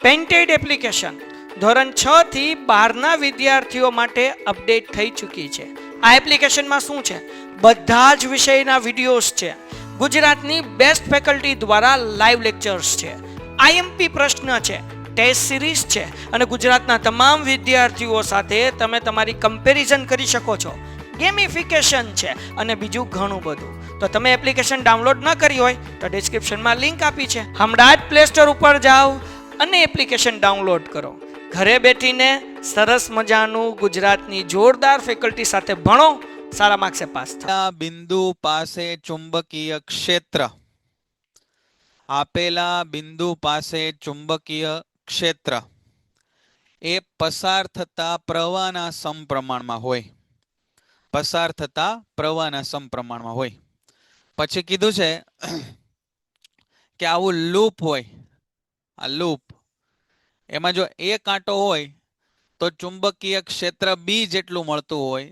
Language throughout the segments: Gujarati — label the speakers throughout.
Speaker 1: પેન્ટેડ એપ્લિકેશન ધોરણ 6 થી 12ના વિદ્યાર્થીઓ માટે અપડેટ થઈ ચૂકી છે. આ એપ્લિકેશનમાં શું છે? બધા જ વિષયના વિડીયોઝ છે. ગુજરાતની બેસ્ટ ફેકલ્ટી દ્વારા લાઈવ લેક્ચર્સ છે. આઈએમપી પ્રશ્ન છે, ટેસ્ટ સિરીઝ છે અને ગુજરાતના તમામ વિદ્યાર્થીઓ સાથે તમે તમારી કમ્પેરિઝન કરી શકો છો. ગેમિફિકેશન છે અને બીજું ઘણું બધું. તો તમે એપ્લિકેશન ડાઉનલોડ ન કરી હોય તો ડિસ્ક્રિપ્શનમાં લિંક આપી છે. હમણાં જ પ્લે સ્ટોર ઉપર જાઓ અને એપ્લિકેશન ડાઉનલોડ કરો. ઘરે બેઠીને સરસ મજાનું ગુજરાતની જોરદાર ફેકલ્ટી સાથે ભણો, સારા માર્ક્સે પાસ થાઓ.
Speaker 2: બિંદુ પાસે ચુંબકીય ક્ષેત્ર, આપેલા બિંદુ પાસે ચુંબકીય ક્ષેત્ર એ પસાર થતા પ્રવાહના સમપ્રમાણમાં હોય. પસાર થતા પ્રવાહના સમપ્રમાણમાં હોય. પછી કીધું છે કે આવું લૂપ હોય, આ લૂપ એમાં જો એક કાંટો હોય તો ચુંબકીય ક્ષેત્ર બી જેટલું મળતું હોય.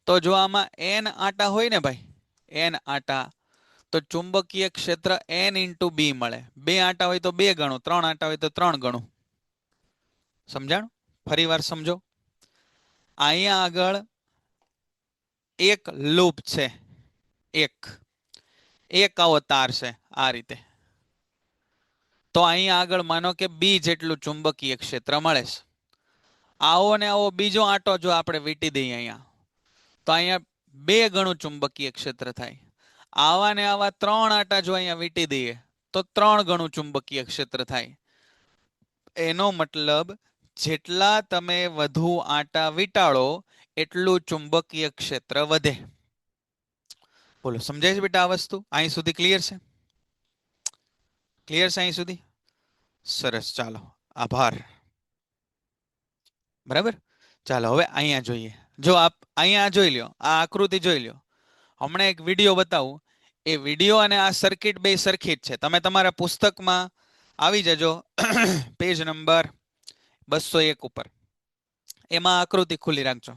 Speaker 2: તો જો આમાં n આંટા હોય ને ભાઈ, n આંટા, તો ચુંબકીય ક્ષેત્ર n × બી મળે. 2 આંટા હોય તો 2 ગણું, 3 આંટા હોય તો 3 ગણું. સમજાણું? ફરી વાર સમજો. અહીંયા આગળ એક લૂપ છે, એક આવો તાર છે આ રીતે. તો અહીંયા આગળ માનો કે બી જેટલું ચુંબકીય ક્ષેત્ર મળે છે. આવો ને આવો બીજો આંટો જો આપણે વીંટી દઈએ અહીંયા, તો અહીંયા 2 ગણું ચુંબકીય ક્ષેત્ર થાય. આવા ને આવા 3 આંટા જો અહીંયા વીંટી દઈએ તો 3 ગણું ચુંબકીય ક્ષેત્ર થાય. એનો મતલબ જેટલા તમે વધુ આંટા વીંટાળો એટલું ચુંબકીય ક્ષેત્ર વધે. બોલો, સમજાય છે બેટા આ વસ્તુ? અહીં સુધી ક્લિયર છે? ક્લિયર છે અહીં સુધી? સરસ, ચાલો, આભાર. બરાબર, ચાલો હવે અહીંયા જોઈએ. જો આપ અહીંયા જોઈ લ્યો, આ આકૃતિ જોઈ લ્યો. હમણાં એક વિડીયો બતાવું. એ વિડીયો અને આ સર્કિટ બે સરખી જ છે. તમે તમારા પુસ્તકમાં આવી જજો પેજ નંબર 201 ઉપર. એમાં આકૃતિ ખુલ્લી રાખજો.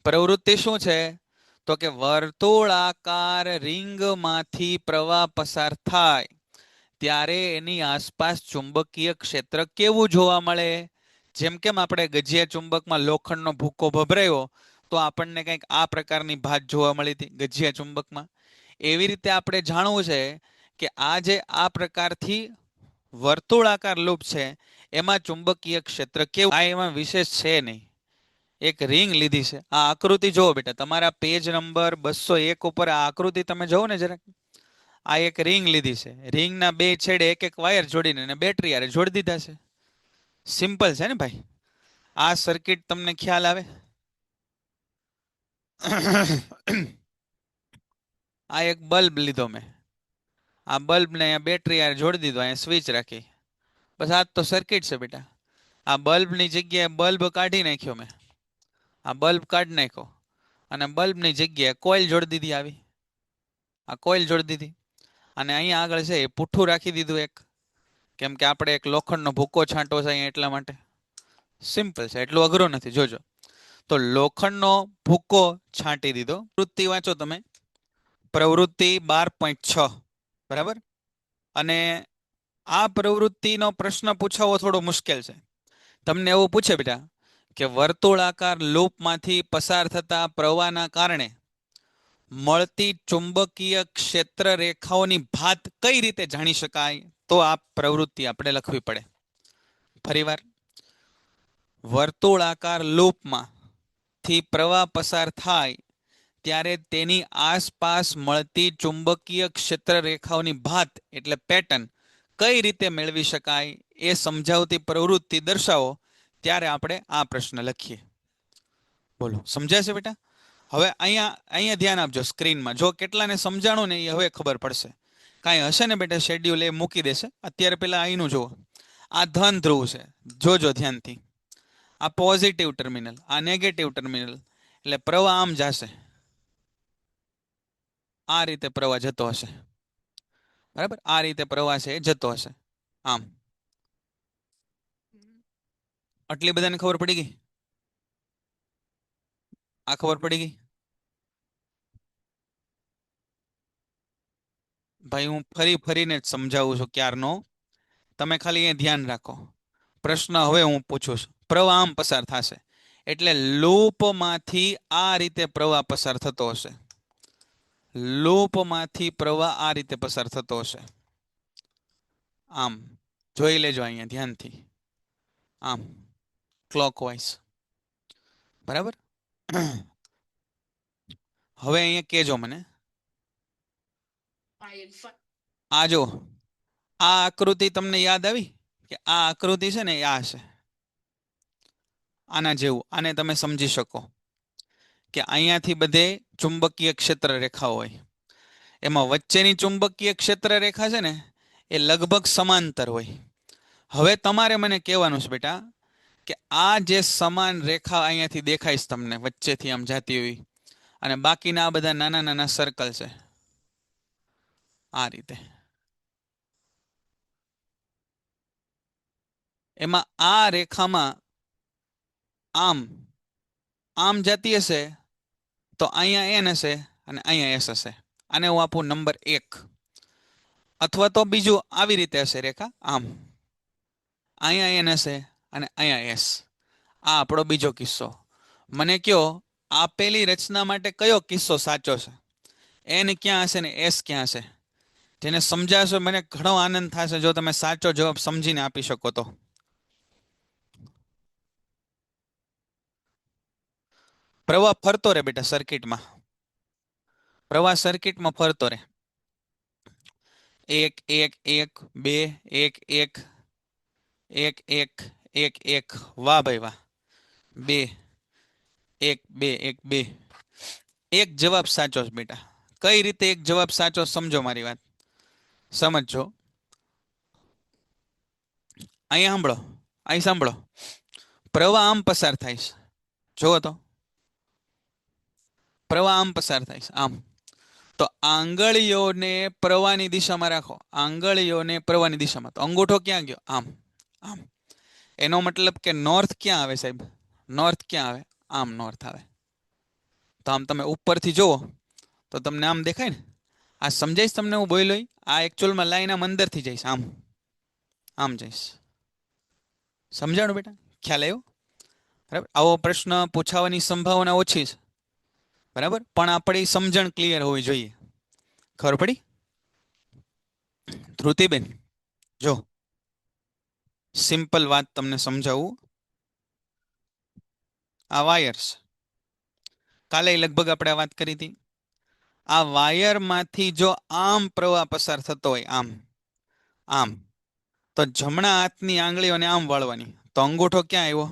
Speaker 2: પ્રવૃત્તિ શું છે? તો કે વર્તુળાકાર રિંગમાંથી પ્રવાહ પસાર થાય ત્યારે એની આસપાસ ચુંબકીય ક્ષેત્ર કેવું જોવા મળે? જેમ કેમ આપણે ગજિયા ચુંબકમાં લોખંડનો ભૂકો ભભરાયો તો આપણને કંઈક આ પ્રકારની ભાત જોવા મળી હતી ગજિયા ચુંબકમાં. એવી રીતે આપણે જાણવું છે કે આ જે આ પ્રકારથી વર્તુળાકાર લૂપ છે એમાં ચુંબકીય ક્ષેત્ર કેવું. આ એમાં વિશેષ છે નહીં. એક રિંગ લીધી છે. આ આકૃતિ જુઓ બેટા, તમારા પેજ નંબર 201 ઉપર આ આકૃતિ તમે જુઓ ને જરાક. આ એક રિંગ લીધી છે. રિંગના 2 છેડે એક એક વાયર જોડીને બેટરી આરે જોડી દીધા છે. સિમ્પલ છે ને ભાઈ? આ સર્કિટ તમને ખ્યાલ આવે? આ એક બલ્બ લીધો મેં. આ બલ્બને અહીંયા બેટરી આરે જોડી દીધો, અહીંયા સ્વિચ રાખી. બસ આ તો સર્કિટ છે બેટા. આ બલ્બની જગ્યાએ બલ્બ કાઢી નાખ્યો મેં. આ બલ્બ કાઢી નાખ્યો અને બલ્બની જગ્યાએ કોઇલ જોડી દીધી. આવી આ કોઇલ જોડી દીધી અને અહીંયા આગળ છે એ પુઠ્ઠું રાખી દીધું એક, કેમ કે આપણે એક લોખંડનો ભૂકો છાંટો છે અહીંયા એટલા માટે. સિમ્પલ છે, એટલું અઘરું નથી. જોજો, તો લોખંડનો ભૂકો છાંટી દીધો. પ્રવૃત્તિ વાંચો તમે, પ્રવૃત્તિ 12.6. બરાબર. અને આ પ્રવૃત્તિનો પ્રશ્ન પૂછાવો થોડો મુશ્કેલ છે. તમને એવું પૂછે બેટા કે વર્તુળાકાર લૂપમાંથી પસાર થતા પ્રવાહના કારણે મળતી ચુંબકીય ક્ષેત્ર રેખાઓની ભાત કઈ રીતે જાણી શકાય? તો આ પ્રવૃત્તિ આપણે લખવી પડે. ફરીવાર, વર્તુળાકાર લૂપમાંથી પ્રવાહ પસાર થાય ત્યારે તેની આસપાસ મળતી ચુંબકીય ક્ષેત્ર રેખાઓની ભાત એટલે પેટર્ન કઈ રીતે મેળવી શકાય એ સમજાવતી પ્રવૃત્તિ દર્શાવો. ત્યારે આપણે આ પ્રશ્ન લખીએ. બોલો, સમજાય છે બેટા? હવે અહીંયા ધ્યાન આપજો સ્ક્રીનમાં. જો કેટલાને સમજાણું ને એ હવે ખબર પડશે. કાંઈ હશે ને બેટા શેડ્યુલ એ મૂકી દેશે. અત્યારે પેલા અહીંનું જુઓ. આ ધન ધ્રુવ છે, જોજો ધ્યાનથી. આ પોઝિટિવ ટર્મિનલ, આ નેગેટિવ ટર્મિનલ. એટલે પ્રવાહ આમ જશે, આ રીતે પ્રવાહ જતો હશે. બરાબર, આ રીતે પ્રવાહ છે જતો હશે આમ. આટલી બધાને ખબર પડી ગઈ? આ ખબર પડી ગઈ? ભાઈ હું ફરીને જ સમજાવું છું ક્યારનો. તમે ખાલી એ ધ્યાન રાખો. પ્રશ્ન હવે હું પૂછું છું. પ્રવાહ આમ પસાર થશે એટલે લૂપમાંથી આ રીતે પ્રવાહ પસાર થતો હશે. લૂપમાંથી પ્રવાહ આ રીતે પસાર થતો હશે. આમ જોઈ લેજો અહીંયા ધ્યાનથી. આમ ક્લોકવાઇઝ. બરાબર. હવે અહીંયા કેજો મને. આ જો આ આકૃતિ તમને યાદ આવી કે આ આકૃતિ છે ને એ આ છે. આના જેવું. આને તમે સમજી શકો કે અહીંયાથી બધે ચુંબકીય ક્ષેત્ર રેખા હોય. એમાં વચ્ચેની ચુંબકીય ક્ષેત્ર રેખા છે ને એ લગભગ સમાંતર હોય. હવે તમારે મને કહેવાનું છે બેટા કે આ જે સમાન રેખા અહીંયાથી દેખાઈશ તમને વચ્ચેથી આમ જાતી હોય અને બાકીના આ બધા નાના નાના સર્કલ છે આ રીતે. એમાં આ રેખામાં આમ આમ જતી હશે તો અહીંયા એન હશે અને અહીંયા એસ હશે. આને હું આપું નંબર 1. અથવા તો બીજું આવી રીતે હશે રેખા આમ. અહીંયા એન હશે અને અહીંયા એસ. આ આપણો બીજો કિસ્સો. મને કયો આપેલી રચના માટે કયો કિસ્સો સાચો છે? એન ક્યાં હશે ને એસ ક્યાં હશે? જેને સમજાશો મને ઘણો આનંદ થશે જો તમે સાચો જવાબ સમજીને આપી શકો તો. પ્રવાહ ફરતો રહે બેટા સર્કિટમાં. પ્રવાહ સર્કિટમાં ફરતો રહે. 1 1 1 2 1 1 1 1 1 1. વાહ ભાઈ વાહ. 2 1 2 1 2. એક જવાબ સાચો છે બેટા. કઈ રીતે એક જવાબ સાચો સમજો મારી વાત. સમજો. અહીંયા સાંભળો. અહીં સાંભળો. પ્રવાહ આમ પસાર થાય છે. જુઓ તો. પ્રવાહ આમ પસાર થાય છે આમ. તો આંગળીઓને પ્રવાહની દિશામાં રાખો. આંગળીઓને પ્રવાહની દિશામાં. તો અંગૂઠો ક્યાં ગયો? આમ આમ. એનો મતલબ કે નોર્થ ક્યાં આવે સાહેબ? નોર્થ ક્યાં આવે? આમ નોર્થ આવે. તો આમ તમે ઉપરથી જુઓ તો તમને આમ દેખાય ને. આ સમજાઈશ તમને હું બોલ્યો? આ એકચ્યુઅલમાં લાઈન આમ અંદરથી જઈશ આમ આમ જઈશ. સમજાણું બેટા? ખ્યાલ આવ્યો? બરાબર. આવો પ્રશ્ન પૂછાવાની સંભાવના ઓછી છે. બરાબર. પણ આપણી સમજણ ક્લિયર હોવી જોઈએ. ખબર પડી? ધ્રુતિબેન જો સિમ્પલ વાત તમને સમજાવું. આ વાયર્સ કાલે લગભગ આપણે વાત કરી હતી. આ વાયરમાંથી જો આમ પ્રવાહ પસાર થતો હોય આમ આમ તો જમણા હાથની આંગળીઓને આમ વાળવાની. તો અંગૂઠો ક્યાં આવ્યો?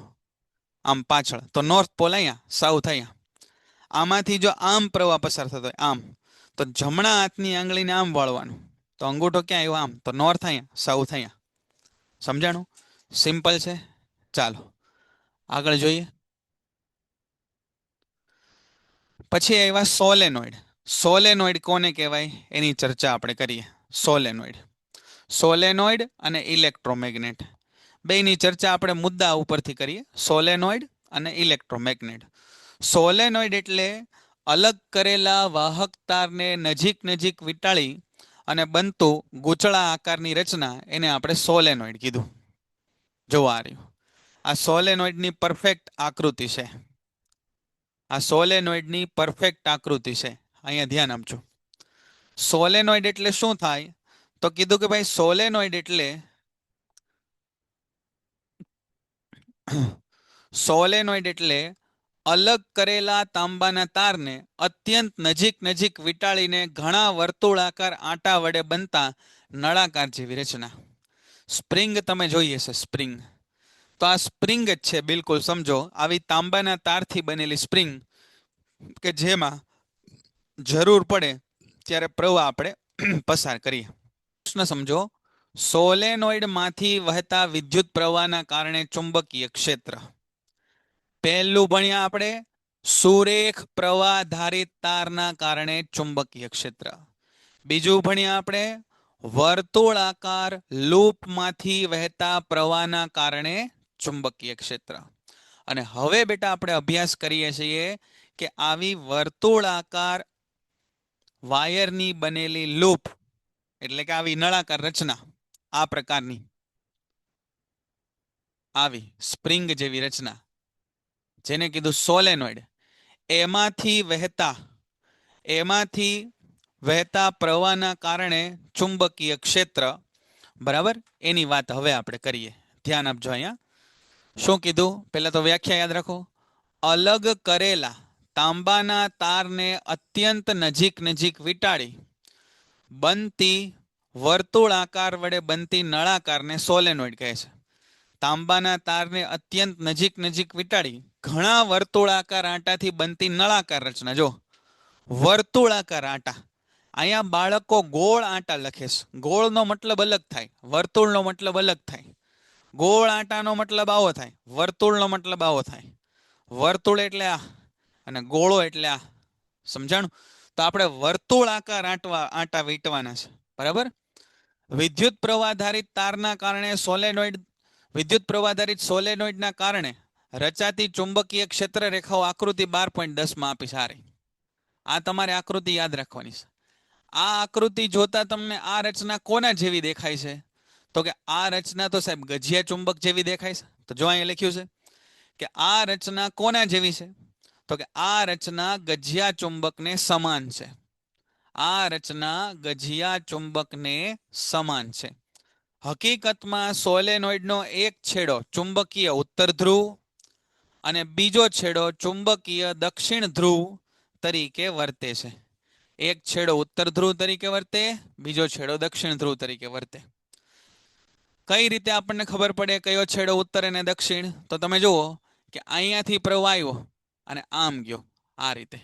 Speaker 2: આમ પાછળ. તો નોર્થ પોલ અહીંયા, સાઉથ અહીંયા. આમાંથી જો આમ પ્રવાહ પસાર થતો હોય આમ તો જમણા હાથની આંગળીને આમ વાળવાનું. તો અંગૂઠો ક્યાં આવ્યો? આમ. તો નોર્થ અહીંયા, સાઉથ અહીંયા. સમજાણું? સિમ્પલ છે. ચાલો આગળ જોઈએ. પછી આવ્યા સોલેનોઇડ. સોલેનોઇડ કોને કહેવાય એની ચર્ચા આપણે કરીએ. સોલેનોઇડ. સોલેનોઇડ અને ઇલેક્ટ્રોમેગ્નેટ બેની ચર્ચા આપણે મુદ્દા ઉપરથી કરીએ. સોલેનોઇડ અને ઇલેક્ટ્રોમેગ્નેટ. સોલેનોઇડ એટલે અલગ કરેલા વાહક તારને નજીક નજીક વીંટાળી અને બનતું ગૂંચળા આકારની રચના એને આપણે સોલેનોઇડ કીધું. જોવા રહ્યું. આ સોલેનોઇડની પરફેક્ટ આકૃતિ છે. આ સોલેનોઇડની પરફેક્ટ આકૃતિ છે. અહીંયા ધ્યાન આપજો. સોલેનોઇડ એટલે શું થાય? તો કીધું કે ભાઈ સોલેનોઇડ એટલે સોલેનોઇડ એટલે અલગ કરેલા તાંબાના તારને અત્યંત નજીક નજીક વીંટાળીને ઘણા વર્તુળાકાર આંટા વડે બનતા નળાકાર જેવી રચના. સ્પ્રિંગ તમે જોઈએ છે સ્પ્રિંગ. તો આ સ્પ્રિંગ જ છે બિલકુલ. સમજો આવી તાંબાના તારથી બનેલી સ્પ્રિંગ કે જેમાં જરૂર પડે ત્યારે પ્રવાહ આપણે પસાર કરીએ. પ્રશ્ન સમજો. સોલેનોઇડમાંથી વહેતા વિદ્યુત પ્રવાહના કારણે ચુંબકીય ક્ષેત્ર. પહેલું ભણ્યા આપણે સુરેખ પ્રવાહ ધારિત તારના કારણે ચુંબકીય ક્ષેત્ર. બીજું ભણ્યા આપણે વર્તુળાકાર લૂપમાંથી વહેતા પ્રવાહના કારણે ચુંબકીય ક્ષેત્ર. અને હવે બેટા આપણે અભ્યાસ કરીએ છીએ કે આવી વર્તુળાકાર વાયરની બનેલી લૂપ એટલે કે આવી નળાકાર રચના આ પ્રકારની આવી સ્પ્રિંગ જેવી રચના, જેને કીધું સોલેનોઇડ, એમાંથી વહેતા પ્રવાહના કારણે ચુંબકીય ક્ષેત્ર, બરાબર, એની વાત હવે આપણે કરીએ. ધ્યાન આપજો. અહીંયા શું કીધું? પહેલા તો વ્યાખ્યા યાદ રાખો. અલગ કરેલા તાંબાના તારને અત્યંત નજીક વીંટાળી બનતી વર્તુળાકાર વડે બનતી નળાકારને સોલેનોઇડ કહે છે. તાંબાના તારને અત્યંત નજીક વીંટાળી ઘણા વર્તુળાકાર આંટાથી બનતી નળાકાર રચના. જો વર્તુળાકાર આંટા, અહીંયા બાળકો ગોળ આંટા લખે છે. ગોળનો મતલબ અલગ થાય, વર્તુળનો મતલબ અલગ થાય. ગોળ આંટાનો મતલબ આવો થાય, વર્તુળનો મતલબ આવો થાય. વર્તુળ એટલે આ અને ગોળો એટલે આ. સમજાણું? તો આપણે વર્તુળાકાર આંટા વીંટવાના છે. બરાબર. વિદ્યુત પ્રવાહધારિત તારના કારણે સોલેનોઇડના કારણે રચાતી ચુંબકીય ક્ષેત્ર રેખાઓ આકૃતિ 12.10 માં આપી સારી. આ તમારે આકૃતિ યાદ રાખવાની છે. આ આકૃતિ જોતા તમને આ રચના કોના જેવી દેખાય છે? તો કે આ રચના તો સાહેબ ગજિયા ચુંબક જેવી દેખાય છે. તો જો અહીંયા લખ્યું છે કે આ રચના કોના જેવી છે? તો કે આ રચના ગજિયા ચુંબકને સમાન છે. આ રચના ગજિયા ચુંબકને સમાન છે. હકીકતમાં સોલેનોઇડનો એક છેડો ચુંબકીય ઉત્તર ધ્રુવ અને બીજો છેડો ચુંબકીય દક્ષિણ ધ્રુવ તરીકે વર્તે છે. એક છેડો ઉત્તર ધ્રુવ તરીકે વર્તે, બીજો છેડો દક્ષિણ ધ્રુવ તરીકે વર્તે. કઈ રીતે આપણને ખબર પડે કયો છેડો ઉત્તર અને દક્ષિણ? તો તમે જુઓ કે અહીંયાથી પ્રવાહ આવ્યો અને આમ ગયો આ રીતે.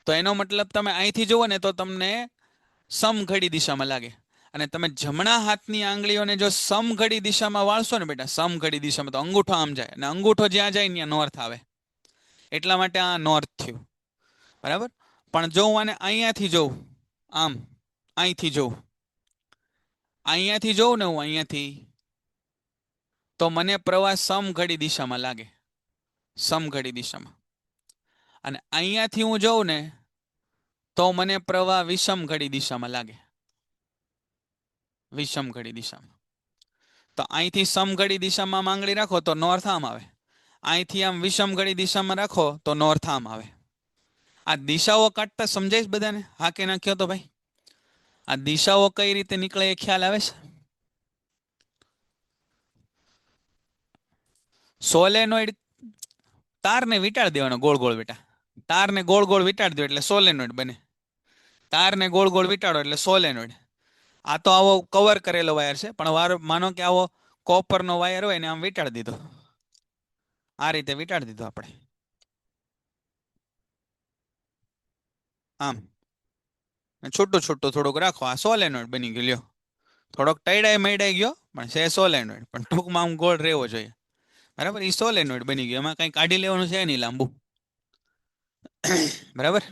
Speaker 2: તો એનો મતલબ તમે અહીંથી જુઓ ને તો તમને સમઘડી દિશામાં લાગે. અને તમે જમણા હાથની આંગળીઓને જો સમઘડી દિશામાં વાળશો ને બેટા, સમઘડી દિશામાં, તો અંગૂઠો આમ જાય અને અંગૂઠો જ્યાં જાય ત્યાં નોર્થ આવે. એટલા માટે આ નોર્થ થયું. બરાબર. પણ જો હું આને અહીંયાથી જોઉં, આમ અહીંથી જોઉં, અહીંયાથી જોઉં ને હું અહીંયાથી, તો મને પ્રવાહ સમઘડી દિશામાં લાગે, સમઘડી દિશામાં. અને અહીંયાથી હું જોઉં ને તો મને પ્રવાહ વિષમઘડી દિશામાં લાગે, વિષમઘડી દિશામાં. તો અહીંથી સમઘડી દિશામાં આંગળી રાખો તો નોર્થ આમ આવે, અહીંથી આમ વિષમઘડી દિશામાં રાખો તો નોર્થ આમ આવે. આ દિશાઓ કાઢતા સમજાય બધાને? હા કે ના કયો તો ભાઈ? આ દિશાઓ કઈ રીતે નીકળે એ ખ્યાલ આવે છે? સોલેનોઇડ તારને વીંટાળી દેવાનો ગોળ ગોળ બેટા. તારને ગોળ ગોળ વીંટાળી દો એટલે સોલેનોઇડ બને. તારને ગોળ ગોળ વીંટાળો એટલે સોલેનોઇડ. આ તો આવો કવર કરેલો વાયર છે, પણ માનો કે આવો કોપરનો વાયર હોય ને આમ વીંટાળી દીધો, આ રીતે વીંટાળી દીધો આપણે આમ, છૂટું થોડુંક રાખો, આ સોલેનોઇડ બની ગયો. લ્યો, થોડોક ટૈડાઈ મૈડાઈ ગયો પણ છે સોલેનોઇડ, પણ ટૂંકમાં આમ ગોળ રહેવો જોઈએ. બરાબર. એ સોલેનોઇડ બની ગયો, એમાં કઈ કાઢી લેવાનું છે નહીં લાંબુ. બરાબર.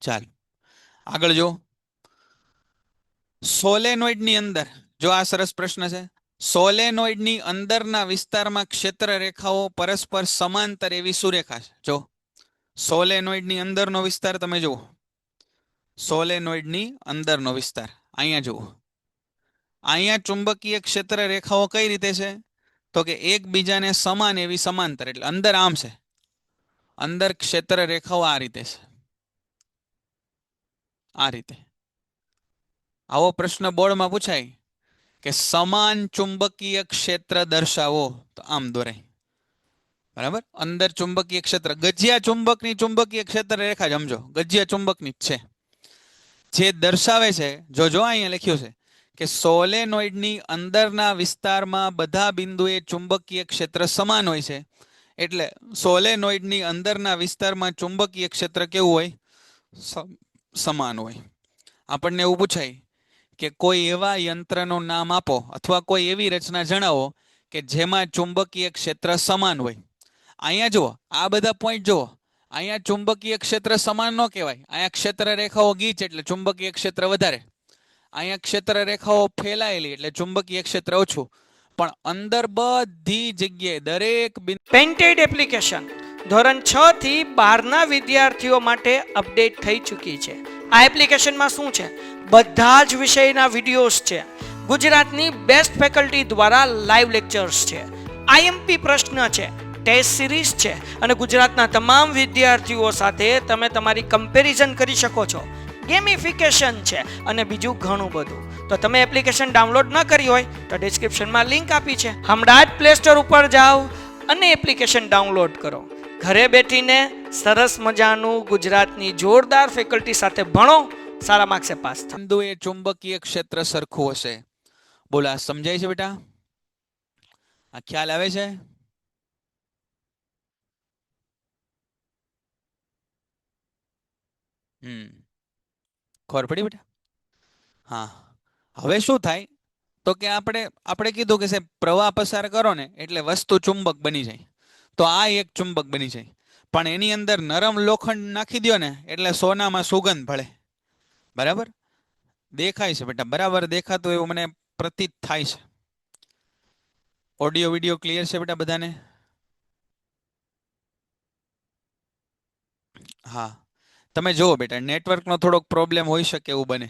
Speaker 2: ચાલ આગળ જો. સોલેનોઇડની અંદર, જો આ સરસ પ્રશ્ન છે, સોલેનોઇડની અંદરના વિસ્તારમાં ક્ષેત્ર રેખાઓ પરસ્પર સમાંતર એવી સુરેખા છે. જો સોલેનોઇડની અંદરનો વિસ્તાર તમે જુઓ, સોલેનોઇડની અંદરનો વિસ્તાર અહીંયા જુઓ. અહીંયા ચુંબકીય ક્ષેત્ર રેખાઓ કઈ રીતે છે? તો કે એકબીજાને સમાન એવી સમાંતર, એટલે અંદર આમ છે, અંદર ક્ષેત્ર રેખાઓ આ રીતે છે, આ રીતે. આવો પ્રશ્ન બોર્ડમાં પૂછાય કે સમાન ચુંબકીય ક્ષેત્ર દર્શાવો, તો આમ દોરાય. બરાબર. અંદર ચુંબકીય ક્ષેત્ર, ગજિયા ચુંબકની ચુંબકીય ક્ષેત્ર રેખા જ સમજો, ગજિયા ચુંબકની જ છે, જે દર્શાવે છે. જો અહીંયા લખ્યું છે કે સોલેનોઇડની અંદરના વિસ્તારમાં બધા બિંદુએ ચુંબકીય ક્ષેત્ર સમાન હોય છે. એટલે સોલેનોઇડની અંદરના વિસ્તારમાં ચુંબકીય ક્ષેત્ર કેવું હોય? સમાન હોય. આપણને એવું પૂછાય કે કોઈ એવા યંત્રનું નામ આપો અથવા કોઈ એવી રચના જણાવો કે જેમાં ચુંબકીય ક્ષેત્ર સમાન હોય. અહીંયા જુઓ, આ બધા પોઈન્ટ જુઓ, અહીંયા ચુંબકીય ક્ષેત્ર સમાન ન કહેવાય. અહીંયા ક્ષેત્ર રેખાઓ ગીચ એટલે ચુંબકીય ક્ષેત્ર વધારે, અહીંયા ક્ષેત્ર રેખાઓ ફેલાયેલી એટલે ચુંબકીય ક્ષેત્ર ઓછું. પણ અંદર બધી જગ્યાએ દરેક
Speaker 1: પેન્ટેડ એપ્લિકેશન ધોરણ 6 થી 12 વિદ્યાર્થીઓ માટે અપડેટ થઈ ચૂકી છે. આ એપ્લિકેશનમાં શું છે? બધા જ વિષયના વિડીયોઝ છે. ગુજરાતની બેસ્ટ ફેકલ્ટી દ્વારા લાઈવ લેક્ચર્સ છે, આઈએમપી પ્રશ્ન છે, ટેસ્ટ સિરીઝ છે અને ગુજરાતના તમામ વિદ્યાર્થીઓ સાથે તમે તમારી કમ્પેરિઝન કરી શકો છો. ગેમિફિકેશન છે અને બીજું ઘણું બધું. તો તમે એપ્લિકેશન ડાઉનલોડ ન કરી હોય તો ડિસ્ક્રિપ્શનમાં લિંક આપી છે, હમણાં જ પ્લે સ્ટોર ઉપર જાઓ અને એપ્લિકેશન ડાઉનલોડ કરો. ઘરે બેઠીને સરસ મજાનું ગુજરાતની જોરદાર ફેકલ્ટી સાથે ભણો, સારા માર્ક્સે પાસ થાઓ.
Speaker 2: બિંદુ એ ચુંબકીય ક્ષેત્ર સરખું હશે. બોલો, આ સમજાય છે બેટા? આ ખ્યાલ આવે છે? ખબર પડી બેટા? હા. હવે શું થાય તો કે આપણે કીધું કે સાહેબ પ્રવાહ પસાર કરો ને એટલે વસ્તુ ચુંબક બની જાય. તો આ એક ચુંબક બની જાય, પણ એની અંદર નરમ લોખંડ નાખી દો ને એટલે સોનામાં સુગંધ ભળે. બરાબર દેખાય છે બેટા? બરાબર દેખાતું એવું મને પ્રતીત થાય છે. ઓડિયો વિડિયો ક્લિયર છે બેટા બધાને? હા. તમે જુઓ બેટા, નેટવર્કનો થોડોક પ્રોબ્લેમ હોઈ શકે એવું બને.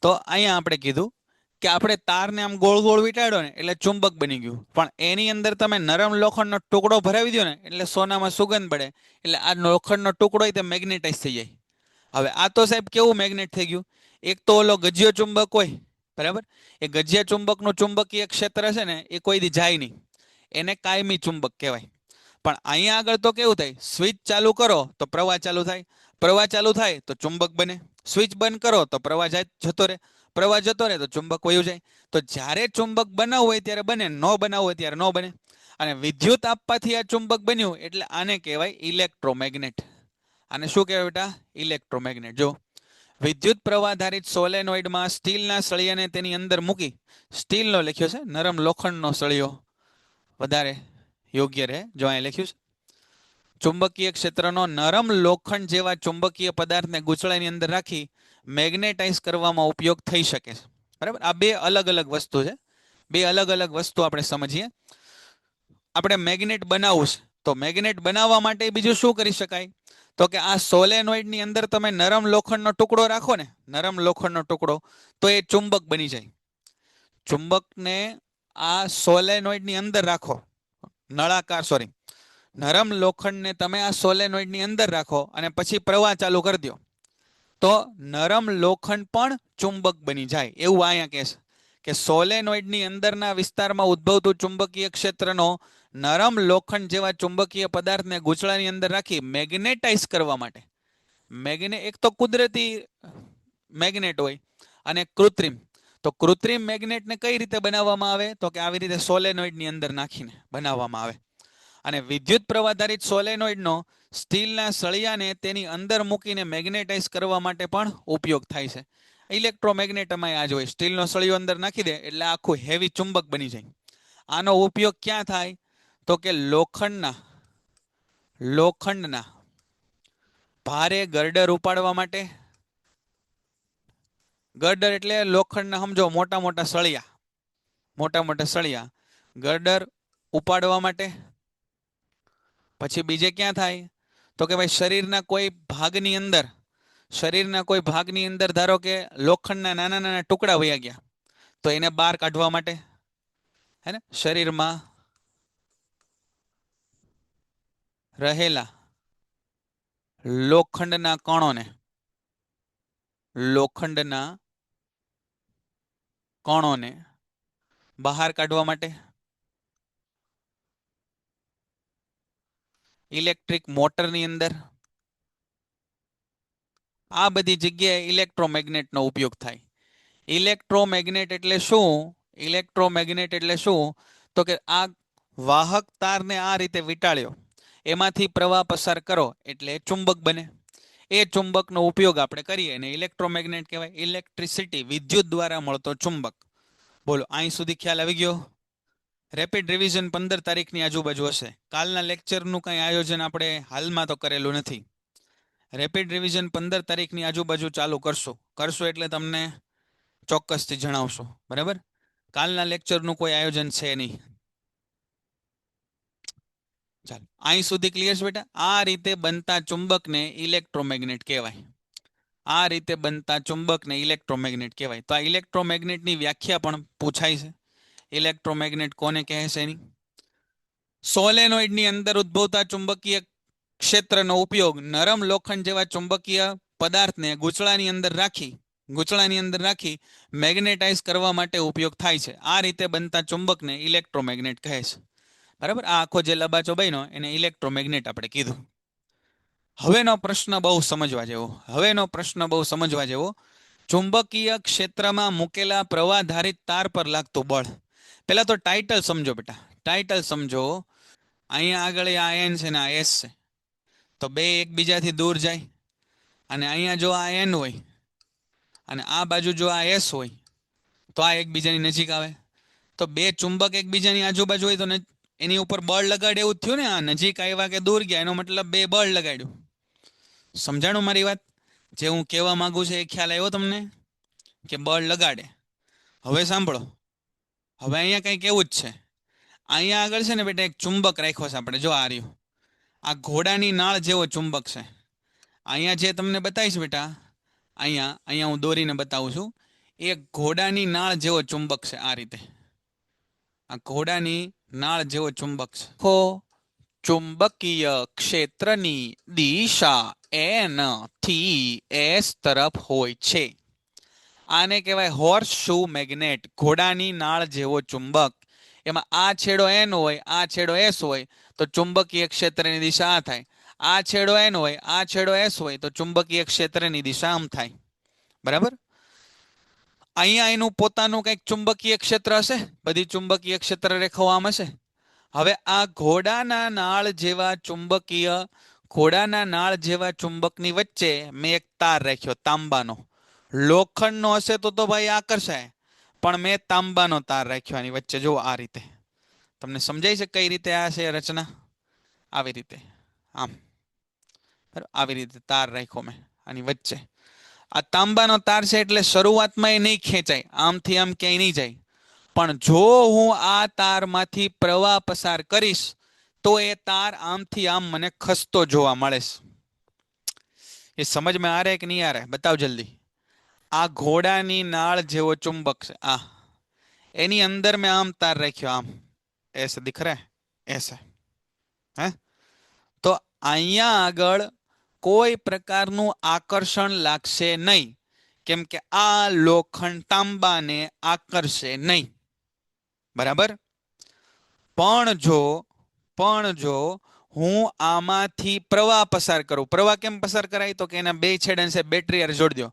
Speaker 2: તો અહીંયા આપણે કીધું કે આપણે તારને આમ ગોળ ગોળ વીંટાળ્યો ને એટલે ચુંબક બની ગયું, પણ એની અંદર તમે નરમ લોખંડનો ટુકડો ભરાવી દો ને એટલે સોનામાં સુગંધ પડે, એટલે આ લોખંડનો ટુકડો તે મેગ્નેટાઇઝ થઈ જાય. હવે આ તો સાહેબ કેવું મેગ્નેટ થઈ ગયું? એક તો ઓલો ગજ્યો ચુંબક હોય, બરાબર, એ ગજ્યા ચુંબકનું ચુંબકીય ક્ષેત્ર છે ને એ કોઈ દી જાય નહીં, એને કાયમી ચુંબક કહેવાય. પણ અહીંયા આગળ તો કેવું થાય? સ્વિચ ચાલુ કરો તો પ્રવાહ ચાલુ થાય, પ્રવાહ ચાલુ થાય તો ચુંબક બને, સ્વિચ બંધ કરો તો પ્રવાહ જતો રહે, પ્રવાહ જતો રહે તો ચુંબક વયું જાય. તો જ્યારે ચુંબક બનાવવું હોય ત્યારે બને, ન બનાવવું હોય ત્યારે ન બને. અને વિદ્યુત આપવાથી આ ચુંબક બન્યું એટલે આને કહેવાય ઇલેક્ટ્રોમેગ્નેટ. આને શું કહેવાય બેટા? ઇલેક્ટ્રોમેગ્નેટ. જો વિદ્યુત પ્રવાહધારિત સોલેનોઇડમાં સ્ટીલના સળિયાને તેની અંદર મૂકી, સ્ટીલનો લખ્યો છે, નરમ લોખંડનો સળિયો વધારે યોગ્ય રહે. જો અહીં લખ્યું છે ચુંબકીય ક્ષેત્રનો નરમ લોખંડ જેવા ચુંબકીય પદાર્થને ગૂંચળાની અંદર રાખી મેગ્નેટાઇઝ કરવામાં ઉપયોગ થઈ શકે છે. બરાબર, આ બે અલગ અલગ વસ્તુ છે. બે અલગ અલગ વસ્તુ આપણે સમજીએ. આપણે મેગ્નેટ બનાવવું છે તો મેગ્નેટ બનાવવા માટે બીજું શું કરી શકાય? તો કે આ સોલેનોઇડની અંદર તમે નરમ લોખંડનો ટુકડો રાખો ને, નરમ લોખંડનો ટુકડો, તો એ ચુંબક બની જાય. ચુંબકને આ સોલેનોઇડની અંદર રાખો, નળાકાર સોરી નરમ લોખંડને તમે આ સોલેનોઇડની અંદર રાખો અને પછી પ્રવાહ ચાલુ કરી દો તો નરમ લોખંડ પણ ચુંબક બની જાય. એવું અહીંયા કહે છે કે સોલેનોઇડની અંદરના વિસ્તારમાં ઉદ્ભવતું ચુંબકીય ક્ષેત્રનો નરમ લોખંડ જેવા ચુંબકીય પદાર્થને ગૂંચળાની અંદર રાખી મેગ્નેટાઇઝ કરવા માટે, એક તો કુદરતી મેગ્નેટ હોય અને કૃત્રિમ. તો કૃત્રિમ મેગ્નેટને કઈ રીતે બનાવવામાં આવે? તો કે આવી રીતે સોલેનોઇડની અંદર નાખીને બનાવવામાં આવે. અને વિદ્યુત પ્રવાહધારિત સોલેનોઇડનો સ્ટીલના સળિયાને તેની અંદર મૂકીને મેગ્નેટાઇઝ કરવા માટે પણ ઉપયોગ થાય છે. ઇલેક્ટ્રોમેગ્નેટમાં આ જ હોય, સ્ટીલનો સળિયો અંદર નાખી દે એટલે આખું હેવી ચુંબક બની જાય. આનો ઉપયોગ ક્યાં થાય? તો કે લોખંડના ભારે ગર્ડર ઉપાડવા માટે. ગર્ડર એટલે લોખંડના સમજો મોટા મોટા સળિયા, ગર્ડર ઉપાડવા માટે. પછી બીજે ક્યાં થાય? તો કે ભાઈ શરીરના કોઈ ભાગની અંદર ધારો કે લોખંડના નાના નાના ટુકડા વયા ગયા તો એને બહાર કાઢવા માટે, હે ને, શરીરમાં રહેલા લોખંડના કણોને બહાર કાઢવા માટે. ઇલેક્ટ્રિક મોટરની અંદર આ બધી જગ્યાએ ઇલેક્ટ્રોમેગ્નેટનો ઉપયોગ થાય. ઇલેક્ટ્રોમેગ્નેટ એટલે શું? તો કે આ વાહક તારને આ રીતે વીંટાળ્યો, એમાંથી પ્રવાહ પસાર કરો એટલે ચુંબક બને. એ ચુંબકનો ઉપયોગ આપણે કરીએ અને ઇલેક્ટ્રોમેગ્નેટ કહેવાય. ઇલેક્ટ્રિસિટી, વિદ્યુત દ્વારા મળતો ચુંબક. બોલો, અહીં સુધી ખ્યાલ આવી ગયો? રેપિડ રિવિઝન 15 તારીખની આજુબાજુ હશે. કાલના લેક્ચરનું કંઈ આયોજન આપણે હાલમાં તો કરેલું નથી. રેપિડ રિવિઝન 15 તારીખની આજુબાજુ ચાલુ કરશું એટલે તમને ચોક્કસથી જણાવશું. બરાબર, કાલના લેક્ચરનું કોઈ આયોજન છે નહીં. ચાલો, અહીં સુધી ક્લિયર છે બેટા? આ રીતે બનતા ચુંબકને ઇલેક્ટ્રોમેગ્નેટ કહેવાય. આ રીતે બનતા ચુંબકને ઇલેક્ટ્રોમેગ્નેટ કહેવાય. તો આ ઇલેક્ટ્રોમેગ્નેટની વ્યાખ્યા પણ પૂછાય છે. ઇલેક્ટ્રોમેગ્નેટ કોને કહે છે એની? સોલેનોઇડની અંદર ઉદ્ભવતા ચુંબકીય ક્ષેત્રનો ઉપયોગ નરમ લોખંડ જેવા ચુંબકીય પદાર્થને ગૂંચળાની અંદર રાખી મેગ્નેટાઇઝ કરવા માટે ઉપયોગ થાય છે. આ રીતે બનતા ચુંબકને ઇલેક્ટ્રોમેગ્નેટ કહે છે. બરાબર, આ આખો જે લબાચો બન્યો એને ઇલેક્ટ્રોમેગ્નેટ આપણે કીધું. હવેનો પ્રશ્ન બહુ સમજવા જેવો. ચુંબકીય ક્ષેત્રમાં મૂકેલા પ્રવાહધારિત તાર પર લાગતું બળ. પહેલા તો ટાઇટલ સમજો બેટા, ટાઇટલ સમજો. અહીંયા આગળ આ એન છે ને આ એસ છે, તો બે એકબીજાથી દૂર જાય. અને અહીંયા જો આ એન હોય અને આ બાજુ જો આ એસ હોય તો આ એકબીજાની નજીક આવે. તો બે ચુંબક એકબીજાની આજુબાજુ હોય તો એની ઉપર બળ લગાડે એવું થયું ને. આ નજીક આવ્યા કે દૂર ગયા એનો મતલબ બે બળ લગાડ્યું. સમજાણું મારી વાત? જે હું કહેવા માંગુ છું એ ખ્યાલ આવ્યો તમને કે બળ લગાડે? હવે સાંભળો, હવે અહીંયા કંઈક એવું જ છે. અહીંયા આગળ છે ને બેટા એક ચુંબક રાખ્યો છે આપણે. જો આ રહ્યું, આ ઘોડાની નાળ જેવો ચુંબક છે. અહીંયા જે તમને બતાવીશ બેટા, અહીંયા હું દોરીને બતાવું છું. એ ઘોડાની નાળ જેવો ચુંબક છે. આ રીતે આ ઘોડાની નાળ જેવો ચુંબક છે. ચુંબકીય ક્ષેત્રની દિશા એન થી એસ તરફ હોય છે. આને કહેવાય હોર્સ શુ મેગ્નેટ. ઘોડાની નાળ જેવો ચુંબક. એમાં આ છેડો એન હોય, આ છેડો એસ હોય તો ચુંબકીય ક્ષેત્રની દિશા આ થાય. આ છેડો એન હોય, આ છેડો એસ હોય તો ચુંબકીય ક્ષેત્રની દિશા આમ થાય. બરાબર? અહીંયા એનું પોતાનું કંઈક ચુંબકીય ક્ષેત્ર હશે. બધી ચુંબકીય ક્ષેત્ર રેખાઓ આમ હશે. હવે આ ઘોડાના નાળ જેવા ચુંબકની વચ્ચે મેં એક તાર રાખ્યો તાંબાનો. લોખંડનો હશે તો ભાઈ આકર્ષાય, પણ મેં તાંબાનો તાર રાખ્યો આની વચ્ચે. જો આ રીતે તમને સમજાય છે કઈ રીતે આ છે રચના? આવી રીતે આમ, બરાબર, આવી રીતે તાર રાખ્યો મેં આની વચ્ચે. આ તાંબાનો તાર છે એટલે શરૂઆતમાં એ નહીં ખેંચાય, આમથી આમ ક્યાંય નહીં જાય. પણ જો હું આ તારમાંથી પ્રવાહ પસાર કરીશ તો એ તાર આમથી આમ મને ખસતો જોવા મળે છે. એ સમજમાં આ રહે કે નહીં આ રહે? બતાવ જલ્દી. આ ઘોડાની નાળ જેવો ચુંબક છે. આ એની અંદર મેં આમ તાર રાખ્યો, આમ એસે દિખ રહા એસે. હે તો અહીંયા આગળ કોઈ પ્રકારનું આકર્ષણ લાગશે નહીં, કેમ કે આ લોખંડ તાંબાને આકર્ષે નહીં. બરાબર? પણ જો હું આમાંથી પ્રવાહ પસાર કરું. પ્રવાહ કેમ પસાર કરાય? તો કે એના બે છેડા છે બેટરી હારે જોડી દો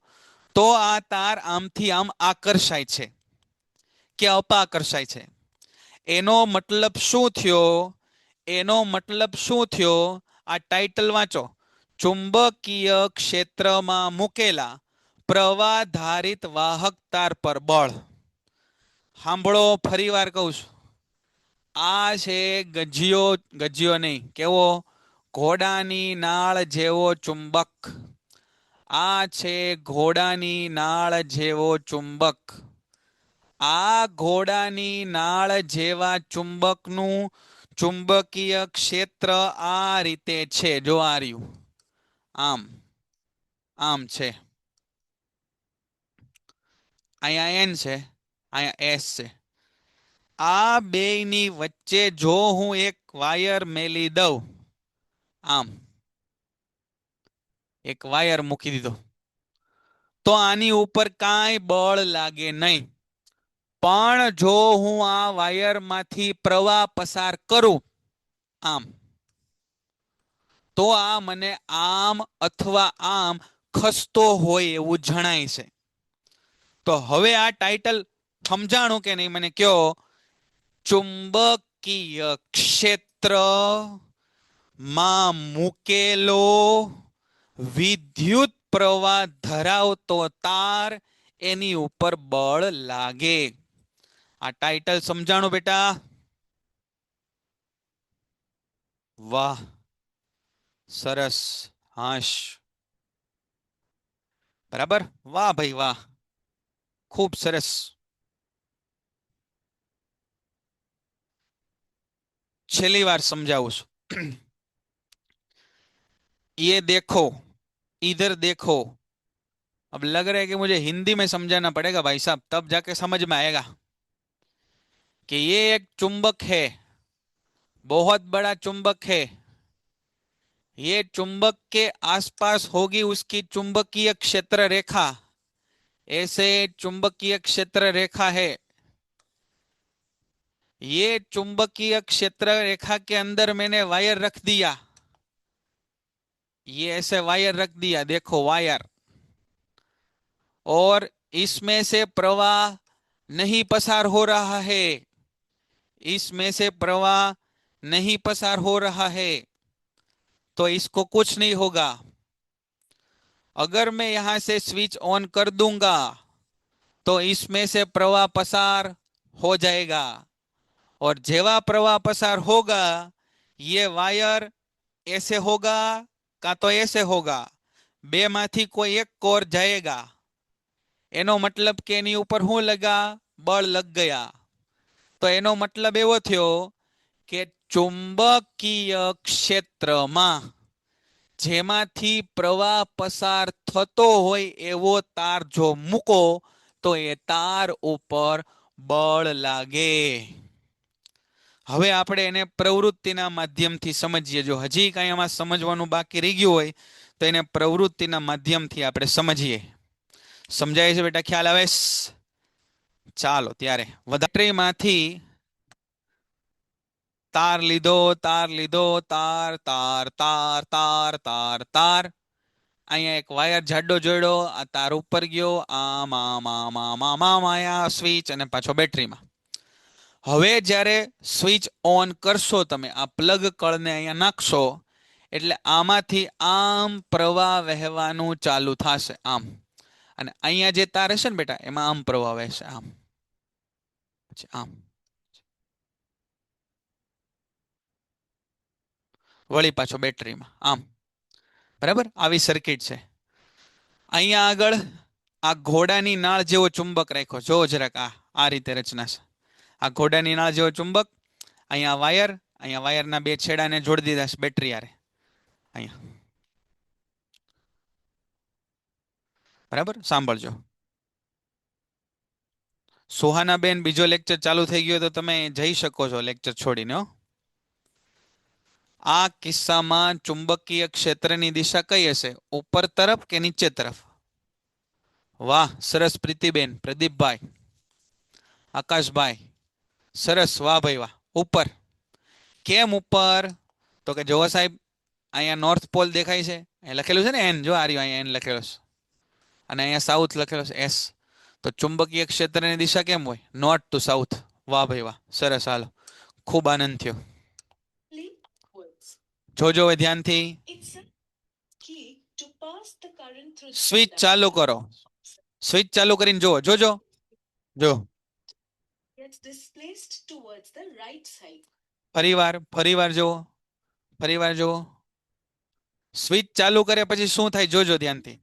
Speaker 2: તો આ તાર આમથી આમ આકર્ષાય છે કે અપાકર્ષાય છે. એનો મતલબ શું થયો? આ ટાઇટલ વાંચો. ચુંબકીય ક્ષેત્રમાં મૂકેલા પ્રવાહધારિત વાહક તાર પર બળ. સાંભળો, ફરી વાર કહું છું. આ છે ગજિયો નહીં, કેવો? ઘોડાની નાળ જેવો ચુંબક. આ છે ઘોડાની નાળ જેવો ચુંબક. આ ઘોડાની નાળ જેવા ચુંબકનું ચુંબકીય ક્ષેત્ર આ રીતે છે. જો આ રહ્યું, આમ છે. અહીંયા એન છે, અહીંયા એસ છે. આ બેયની વચ્ચે જો હું એક વાયર મેલી દઉં, આમ એક વાયર મૂકી દીધો તો આની ઉપર કાંઈ બળ લાગે નહીં. પણ જો હું આ વાયરમાંથી પ્રવાહ પસાર કરું આમ, તો આ મને આમ અથવા આમ ખસતો હોય એવું જણાય છે. તો હવે આ ટાઇટલ સમજાણું કે નહીં મને કયો? ચુંબકીય ક્ષેત્રમાં મૂકેલો વિદ્યુત પ્રવાહ ધરાવતો તાર એની ઉપર બળ લાગે. આ ટાઇટલ સમજાણું બેટા? વાહ, સરસ, હાશ. બરાબર? વાહ ભાઈ વાહ, ખૂબ સરસ. છેલ્લી વાર સમજાવું છું. ये देखो, इधर देखो, अब लग रहा है कि मुझे हिंदी में समझाना पड़ेगा भाई साहब, तब जाके समझ में आएगा कि ये एक चुंबक है, बहुत बड़ा चुंबक है। ये चुंबक के आसपास होगी उसकी चुंबकीय क्षेत्र रेखा। ऐसे चुंबकीय क्षेत्र रेखा है। ये चुंबकीय क्षेत्र रेखा के अंदर मैंने वायर रख दिया। ये ऐसे वायर रख दिया, देखो वायर। और इसमें से प्रवाह नहीं पसार हो रहा है। इसमें से प्रवाह नहीं पसार हो रहा है, तो इसको कुछ नहीं होगा। अगर मैं यहां से स्विच ऑन कर दूंगा तो इसमें से प्रवाह पसार हो जाएगा। और जेवा प्रवाह पसार होगा, ये वायर ऐसे होगा का तो ऐसे होगा, बे माथी कोई एक कोर जाएगा। એનો મતલબ કે એની ઉપર શું લગા? બળ લગ ગયા. તો એનો મતલબ એવો થયો કે ચુંબકીય ક્ષેત્રમાં જેમાંથી પ્રવાહ પસાર થતો હોય એવો તાર જો મૂકો તો એ તાર ઉપર બળ લાગે. હવે આપણે એને પ્રવૃત્તિના માધ્યમથી સમજીએ. જો હજી કાંઈ આમાં સમજવાનું બાકી રહી ગયું હોય તો એને પ્રવૃત્તિના માધ્યમથી આપણે સમજીએ. સમજાય છે બેટા? ખ્યાલ આવે? ચાલો ત્યારે બેટરીમાંથી તાર લીધો, તાર લીધો, તાર તાર તાર તાર તાર તાર. અહીંયા એક વાયર જાડો જોડ્યો, આ તાર ઉપર ગયો, આમ આમ આમ આમ આમ આમ આયા સ્વિચ અને પાછો બેટરીમાં. હવે જ્યારે સ્વિચ ઓન કરશો તમે, આ પ્લગ કળને અહીંયા નાખશો એટલે આમાંથી આમ પ્રવાહ વહેવાનું ચાલુ થશે, આમ. અને અહીંયા જે તાર હશે ને બેટા, એમાં આમ પ્રવાહ વહેશે, આમ પછી આમ, વળી પાછો બેટરીમાં, આમ. બરાબર? આવી સર્કિટ છે. અહીંયા આગળ આ ઘોડાની નાળ જેવો ચુંબક રાખ્યો, જો જરાક આ રીતે રચના છે. આ ઘોડાની નાળ જેવો ચુંબક, અહીંયા વાયરના બે છેડાને જોડી દીધા છે બેટરી હારે અહીંયા. બરાબર? સાંભળજો. સોહાનાબેન, બીજો લેક્ચર ચાલુ થઈ ગયો તો તમે જઈ શકો છો લેક્ચર છોડીને. આ કિસ્સામાં ચુંબકીય ક્ષેત્રની દિશા કઈ હશે? ઉપર તરફ કે નીચે તરફ? વાહ, સરસ પ્રીતિબેન, પ્રદીપભાઈ, આકાશભાઈ, સરસ, વાહ ભાઈ વાહ. ઉપર. કેમ ઉપર? તો કે જોવો સાહેબ, અહીંયા નોર્થ પોલ દેખાય છે, અહીં લખેલું છે ને એન, જો આ રહ્યું અહીંયા એન લખેલો છે, અને અહીંયા સાઉથ લખેલો છે એસ. તો ચુંબકીય ક્ષેત્રની દિશા કેમ હોય? North to south. વાહ ભાઈ વાહ, સરસ. હાલો, ખૂબ આનંદ થયો. જોજો હવે ધ્યાનથી. સ્વિચ ચાલુ કરો. સ્વિચ ચાલુ કરીને જુઓ, જોજો, જો. ફરીવાર જુઓ, ફરીવાર જુઓ. સ્વિચ ચાલુ કરે પછી શું થાય જોજો ધ્યાનથી.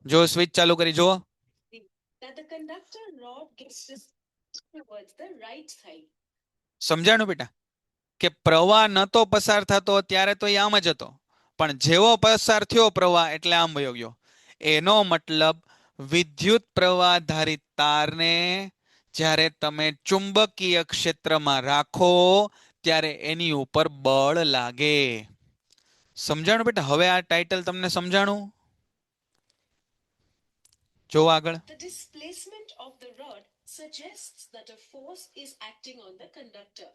Speaker 2: જો સ્વિચ ચાલુ કરી જુઓ. સમજાણું બેટા? કે પ્રવાહ નતો પસાર થતો ત્યારે તો એ આમ જ હતો, પણ જેવો પસાર થયો પ્રવાહ એટલે આમ વયો ગયો. એનો મતલબ વિદ્યુત પ્રવાહ ધારિત તારને જ્યારે તમે ચુંબકીય ક્ષેત્રમાં રાખો ત્યારે એની ઉપર બળ લાગે. સમજાણું બેટા? હવે આ ટાઇટલ તમને સમજાણું? જો આગળ. The displacement of the rod suggests that a force is acting on the conductor.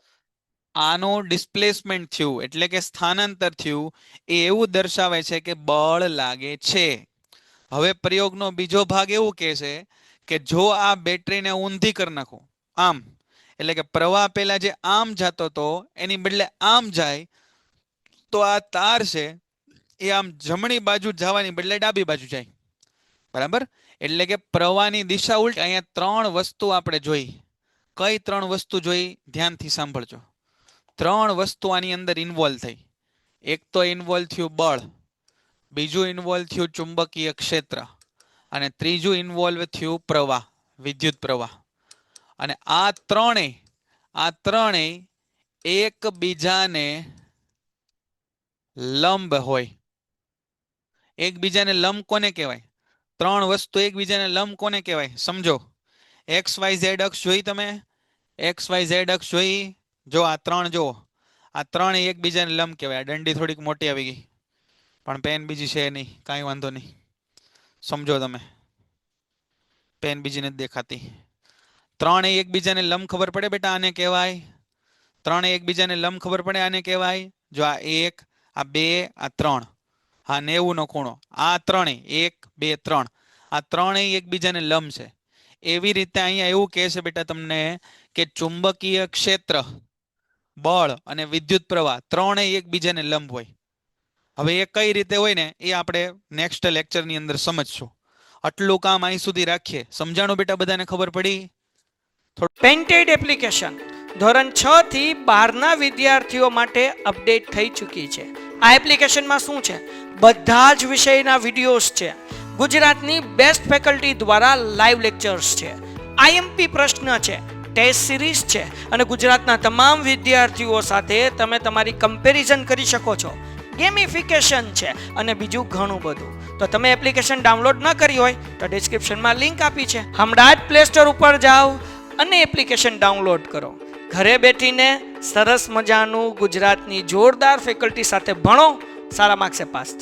Speaker 2: આનો ડિસ્પ્લેસમેન્ટ થયું એટલે કે સ્થાનાંતર થયું એ એવું દર્શાવે છે કે બળ લાગે છે. હવે પ્રયોગનો બીજો ભાગ એવું કહે છે કે જો આ બેટરીને ઊંધી કરી નાખો આમ, એટલે કે પ્રવાહ પહેલા જે આમ જતો હતો એની બદલે આમ જાય, તો આ તાર છે એ આમ જમણી બાજુ જવાની બદલે ડાબી બાજુ જાય. બરાબર? એટલે કે પ્રવાહની દિશા ઉલટી. અહીંયા ત્રણ વસ્તુ આપણે જોઈ. કઈ ત્રણ વસ્તુ જોઈ? ધ્યાનથી સાંભળજો. ત્રણ વસ્તુ આની અંદર ઇન્વોલ્વ થઈ. એક તો ઇન્વોલ્વ થયું બળ, બીજું ઇન્વોલ્વ થયું ચુંબકીય ક્ષેત્ર, અને ત્રીજું ઇન્વોલ્વ થયું પ્રવાહ, વિદ્યુત પ્રવાહ. અને આ ત્રણેય એકબીજાને લંબ હોય. એકબીજાને લંબ કોને કહેવાય? 3 વસ્તુ એકબીજાને લંબ કોને કહેવાય? સમજો. XYZ અક્ષ જોઈ તમે? XYZ અક્ષ જોઈ? જો આ 3 જો, આ 3 એકબીજાને લંબ કહેવાય. આ દંડી થોડીક મોટી આવી ગઈ, પણ પેન બીજી છે નહીં, કાંઈ વાંધો નહીં, સમજો તમે. પેન બીજી નથી દેખાતી. 3 એકબીજાને લંબ ખબર પડે બેટા? આને કહેવાય. 3 એકબીજાને લંબ ખબર પડે? આને કહેવાય. જો આ 1, આ 2, આ 3, હા 90 નો ખૂણો. આ 3 1 2 3, આ 3 એકબીજાને લંબ છે. એવી રીતે અહીંયા એવું કહે છે બેટા તમને કે ચુંબકીય ક્ષેત્ર, બળ અને વિદ્યુત પ્રવાહ 3 એકબીજાને લંબ હોય. હવે એ કઈ રીતે હોય ને એ આપણે નેક્સ્ટ લેક્ચરની અંદર સમજશું. આટલું કામ અહીં સુધી રાખીએ. સમજાણું બેટા? બધાને ખબર પડી?
Speaker 1: પેન્ટેડ એપ્લિકેશન ધોરણ 6 થી 12ના વિદ્યાર્થીઓ માટે અપડેટ થઈ ચૂકી છે. આ એપ્લિકેશનમાં શું છે? બધા જ વિષયના વિડીયોઝ છે. ગુજરાતની બેસ્ટ ફેકલ્ટી દ્વારા લાઈવ લેક્ચર્સ છે. આઈએમપી પ્રશ્ન છે, ટેસ્ટ સિરીઝ છે અને ગુજરાતના તમામ વિદ્યાર્થીઓ સાથે તમે તમારી કમ્પેરિઝન કરી શકો છો. ગેમિફિકેશન છે અને બીજું ઘણું બધું. તો તમે એપ્લિકેશન ડાઉનલોડ ન કરી હોય તો ડિસ્ક્રિપ્શનમાં લિંક આપી છે. હમણાં જ પ્લે સ્ટોર ઉપર જાઓ અને એપ્લિકેશન ડાઉનલોડ કરો. ઘરે બેઠીને સરસ મજાનું ગુજરાતની જોરદાર ફેકલ્ટી સાથે ભણો, સારા માર્ક્સે પાસ થાઓ.